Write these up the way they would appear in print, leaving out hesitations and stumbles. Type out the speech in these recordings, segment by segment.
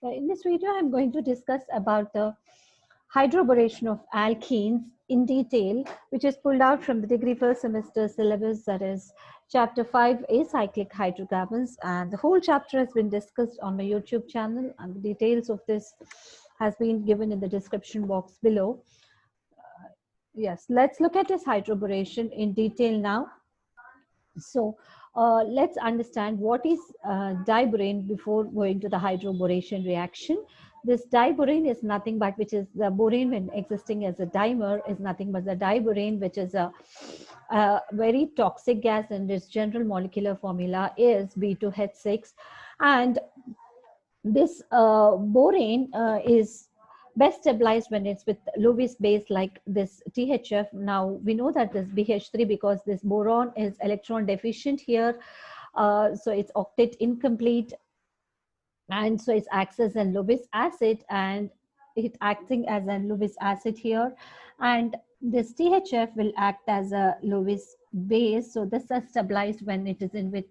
In this video, I'm going to discuss about the hydroboration of alkenes in detail, which is pulled out from the degree first semester syllabus, that is chapter 5, acyclic hydrocarbons. And the whole chapter has been discussed on my YouTube channel, and the details of this has been given in the description box below. Yes, let's look at this hydroboration in detail now. So let's understand what is diborane before going to the hydroboration reaction. This diborane is nothing but, which is the borane when existing as a dimer, is nothing but the diborane, which is a very toxic gas, and its general molecular formula is B2H6. And this borane is best stabilized when it's with Lewis base like this THF. Now we know that this BH3, because this boron is electron deficient here, so it's octet incomplete, and so it acts as a Lewis acid, and it acting as a Lewis acid here, and this THF will act as a Lewis base. So this is stabilized when it is in with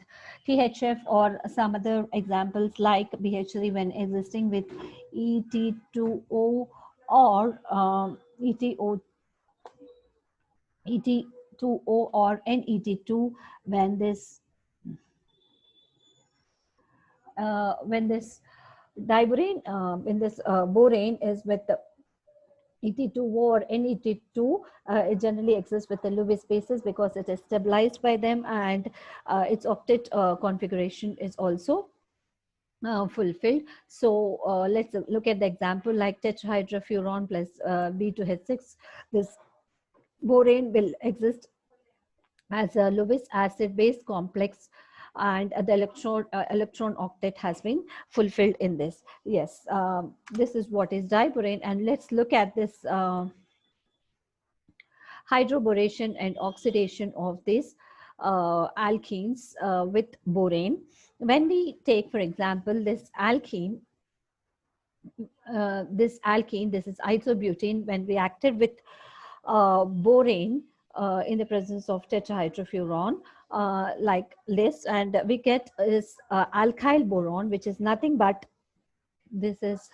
THF, or some other examples like BH3 when existing with ET2O or ET2O or NET2, when this diborane in this borane is with the ET2 or NET2, it generally exists with the Lewis bases because it is stabilized by them, and its octet configuration is also fulfilled. So let's look at the example like tetrahydrofuran plus B2H6. This borane will exist as a Lewis acid base complex, and the electron octet has been fulfilled in this. Yes, this is what is diborane, and let's look at this hydroboration and oxidation of these alkenes with borane. When we take, for example, this alkene, this is isobutene, when reacted with borane in the presence of tetrahydrofuran like this, and we get is alkyl boron, which is nothing but, this is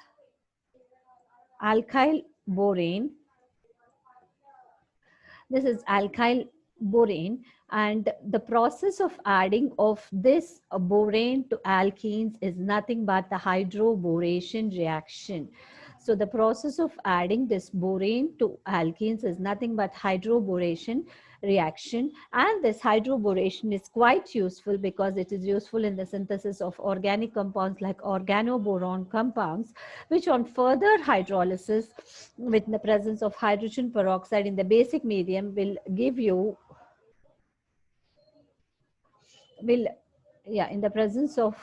alkyl borane. This is alkyl borane, and the process of adding of this borane to alkenes is nothing but the hydroboration reaction. So the process of adding this borane to alkenes is nothing but hydroboration reaction, and this hydroboration is quite useful because it is useful in the synthesis of organic compounds like organoboron compounds, which on further hydrolysis with the presence of hydrogen peroxide in the basic medium will give you, in the presence of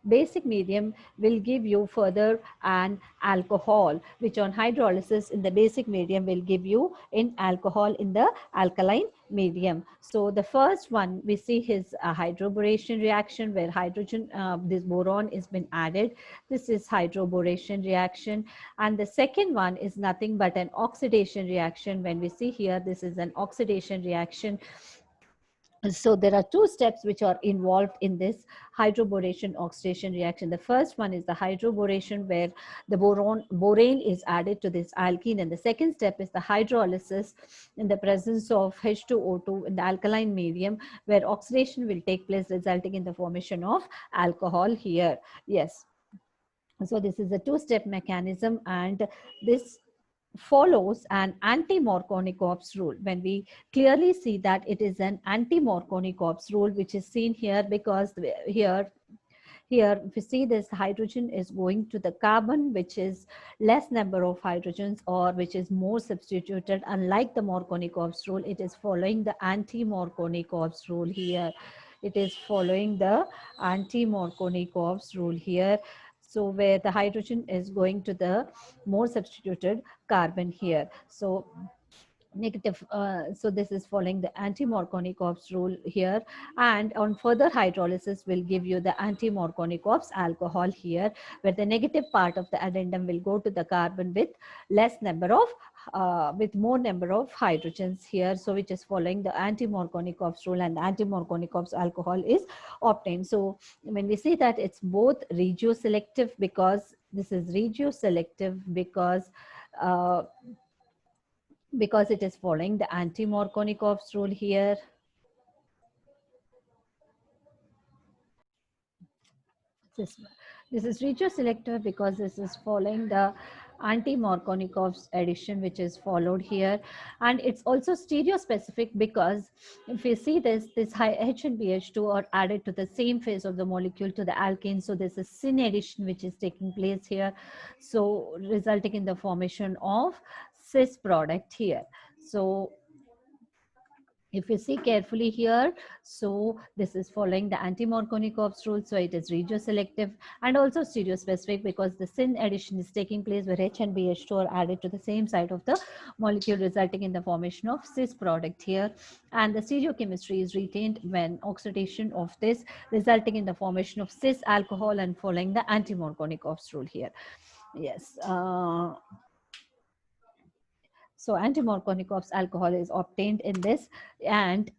basic medium will give you further an alcohol, which on hydrolysis in the basic medium will give you in alcohol in the alkaline medium. So the first one we see is a hydroboration reaction where hydrogen, this boron is been added. This is hydroboration reaction. And the second one is nothing but an oxidation reaction. When we see here, this is an oxidation reaction. So there are two steps which are involved in this hydroboration oxidation reaction. The first one is the hydroboration, where the borane is added to this alkene, and the second step is the hydrolysis in the presence of H2O2 in the alkaline medium, where oxidation will take place, resulting in the formation of alcohol here. Yes. So this is a two-step mechanism, and this follows an anti-Markovnikov's rule. When we clearly see that it is an anti-Markovnikov's rule, which is seen here, because here if you see this hydrogen is going to the carbon, which is less number of hydrogens or which is more substituted. Unlike the Markovnikov's rule, it is following the anti-Markovnikov's rule here. It is following the anti-Markovnikov's rule here. So where the hydrogen is going to the more substituted carbon here. So negative, so this is following the anti-Markovnikov's rule here, and on further hydrolysis will give you the anti-Markovnikov's alcohol here, where the negative part of the addendum will go to the carbon with less number of with more number of hydrogens here, so which is following the anti-Markovnikov's rule, and the anti-Markovnikov's alcohol is obtained. So when we see that it's both regioselective, because This is regioselective uh, because it is following the anti-Markovnikov's rule here. This is regioselective because this is following the anti-Markovnikov's addition, which is followed here. And it's also stereospecific because if you see this H and BH2 are added to the same phase of the molecule to the alkane. So there's a syn addition which is taking place here. So resulting in the formation of cis product here. So if you see carefully here, so this is following the anti-Markovnikov's rule, so it is regioselective and also stereospecific because the syn addition is taking place where H and BH2 are added to the same side of the molecule, resulting in the formation of cis product here. And the stereochemistry is retained when oxidation of this, resulting in the formation of cis alcohol and following the anti-Markovnikov's rule here. Yes. So anti-Markovnikov's alcohol is obtained in this, and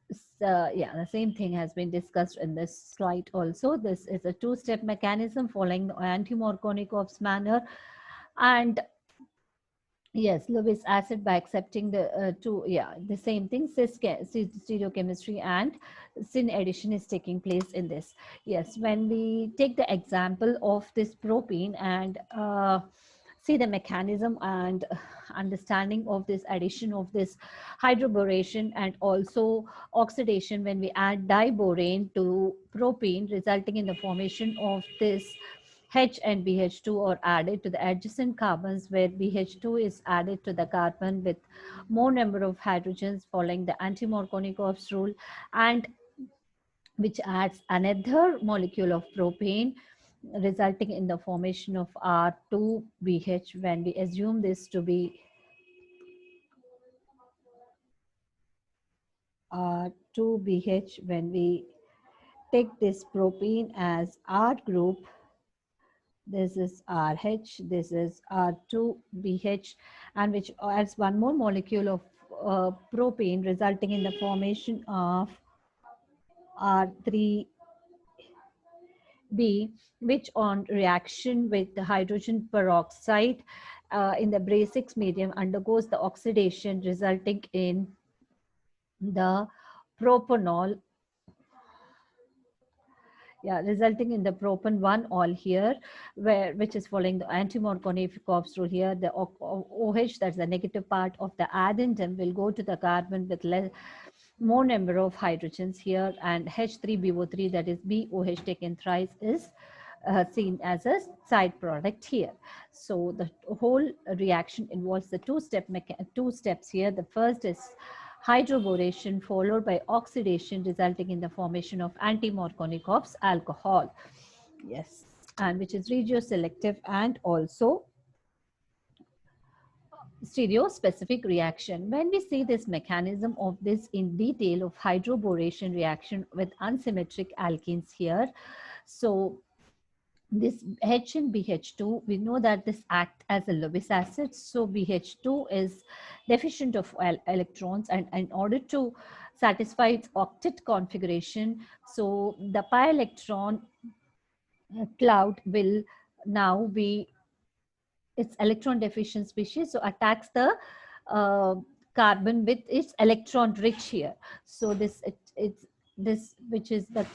yeah, the same thing has been discussed in this slide also. This is a two-step mechanism following the anti-Markovnikov's manner, and yes, Lewis acid by accepting the the same thing, stereochemistry and syn addition is taking place in this. Yes, when we take the example of this propene and see the mechanism and understanding of this addition of this hydroboration and also oxidation when we add diborane to propene, resulting in the formation of this H and BH2 are added to the adjacent carbons, where BH2 is added to the carbon with more number of hydrogens following the anti-Markovnikov's rule, and which adds another molecule of propane, resulting in the formation of R2BH when we assume this to be R2BH. When we take this propene as R group, this is RH, this is R2BH, and which adds one more molecule of propane, resulting in the formation of R3B, which on reaction with the hydrogen peroxide in the Brasix medium undergoes the oxidation, resulting in the propanol, resulting in the propan 1 all here, which is following the anti-Markovnikov's rule here. The OH, that's the negative part of the addendum, will go to the carbon with more number of hydrogens here, and H3BO3, that is BOH taken thrice, is seen as a side product here. So the whole reaction involves the two steps here. The first is hydroboration followed by oxidation, resulting in the formation of anti-Markovnikov's alcohol. Yes, and which is regioselective and also stereospecific reaction. When we see this mechanism of this in detail of hydroboration reaction with unsymmetric alkenes here, so this H and BH2, we know that this act as a Lewis acid. So BH2 is deficient of electrons, and in order to satisfy its octet configuration, so the pi electron cloud will now be its electron deficient species, so attacks the carbon with its electron rich here. So it's this, which is the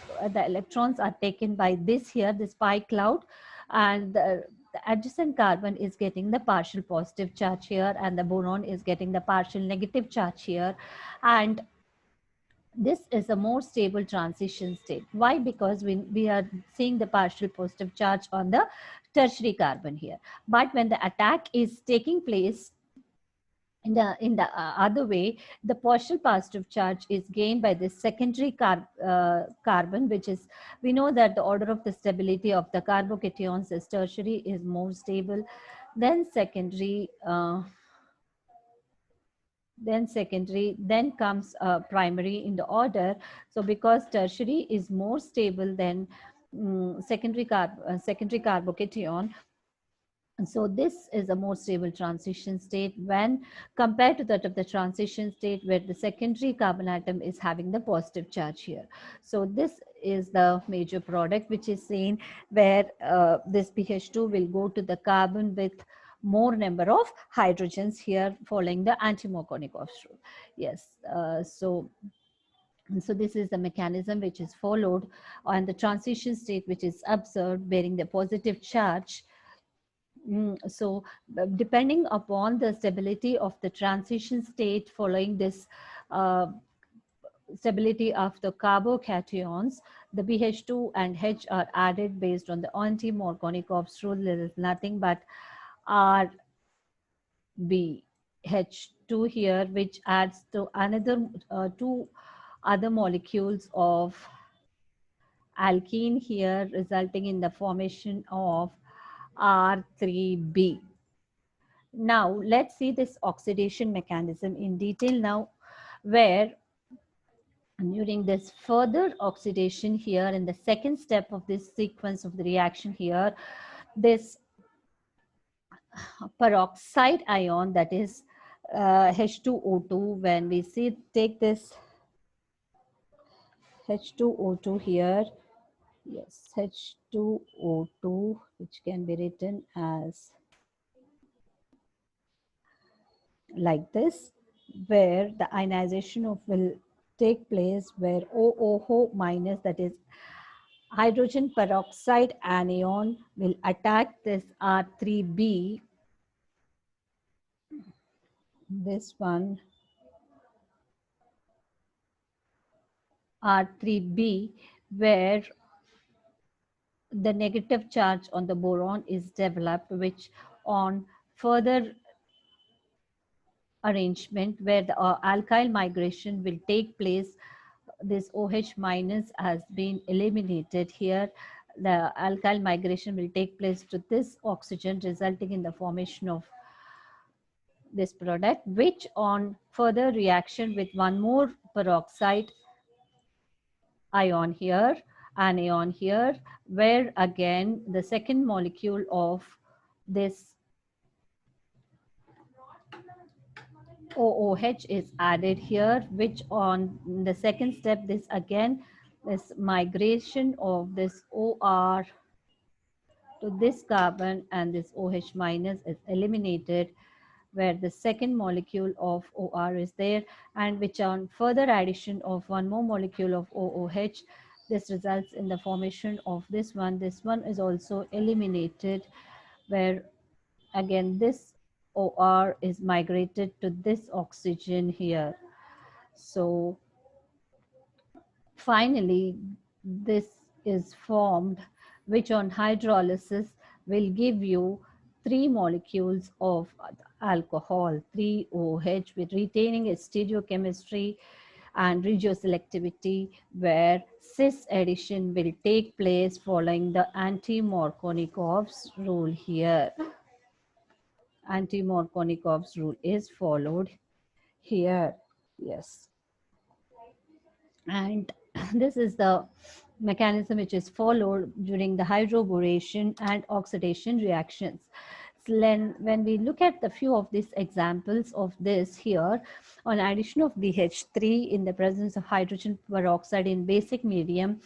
electrons are taken by this here, this pi cloud, and the adjacent carbon is getting the partial positive charge here, and the boron is getting the partial negative charge here. And this is a more stable transition state. Why? Because we are seeing the partial positive charge on the tertiary carbon here. But when the attack is taking place in the other way, the partial positive charge is gained by the secondary carbon, which is, we know that the order of the stability of the carbocations is tertiary is more stable than secondary. Then comes primary in the order. So because tertiary is more stable than secondary carbocation, So this is a more stable transition state when compared to that of the transition state where the secondary carbon atom is having the positive charge here. So this is the major product which is seen where this pH2 will go to the carbon with more number of hydrogens here following the anti-Markovnikov's rule. Yes, so this is the mechanism which is followed on the transition state which is observed bearing the positive charge. So depending upon the stability of the transition state following this uh, stability of the carbocations, the BH2 and H are added based on the anti-Markovnikov's rule. There is nothing but RBH2 here, which adds to another two other molecules of alkene here, resulting in the formation of R3B. Now, let's see this oxidation mechanism in detail now, where during this further oxidation here in the second step of this sequence of the reaction here, this peroxide ion, that is H2O2, when we see take this H2O2 here, yes, H2O2, which can be written as like this, where the ionization of will take place where OOH minus, that is hydrogen peroxide anion, will attack this R3B, this one R3B, where the negative charge on the boron is developed, which on further arrangement where the alkyl migration will take place, this OH minus has been eliminated here. The alkyl migration will take place to this oxygen, resulting in the formation of this product, which on further reaction with one more peroxide ion here, anion here, where again the second molecule of this OOH is added here, which on the second step, this again, this migration of this OR to this carbon and this OH minus is eliminated, where the second molecule of OR is there, and which on further addition of one more molecule of OOH, this results in the formation of this one. This one is also eliminated, where again this OR is migrated to this oxygen here. So finally, this is formed, which on hydrolysis will give you three molecules of alcohol, 3OH, with retaining its stereochemistry and regioselectivity, where cis addition will take place following the anti-Markovnikov's rule here. Anti-Markovnikov's rule is followed here. Yes. And this is the mechanism which is followed during the hydroboration and oxidation reactions. So when we look at the few of these examples of this here, on addition of BH3 in the presence of hydrogen peroxide in basic medium,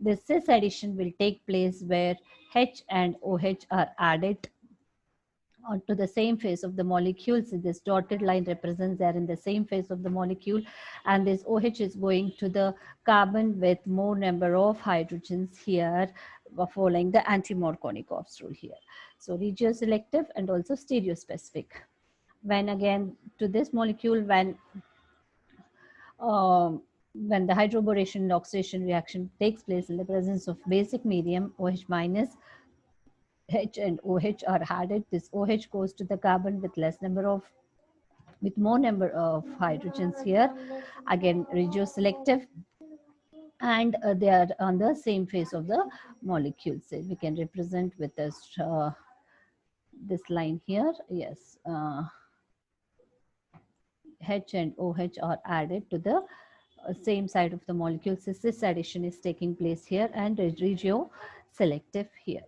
the cis addition will take place where H and OH are added onto the same phase of the molecules. This dotted line represents they are in the same phase of the molecule, and this OH is going to the carbon with more number of hydrogens here, following the anti-Markovnikov's rule here. So regioselective and also stereospecific. When again to this molecule, when the hydroboration and oxidation reaction takes place in the presence of basic medium, OH minus, H and OH are added. This OH goes to the carbon with more number of hydrogens here. Again, regioselective, and they are on the same phase of the molecule. So we can represent with this line here. Yes, H and OH are added to the same side of the molecule. So cis addition is taking place here, and regioselective here.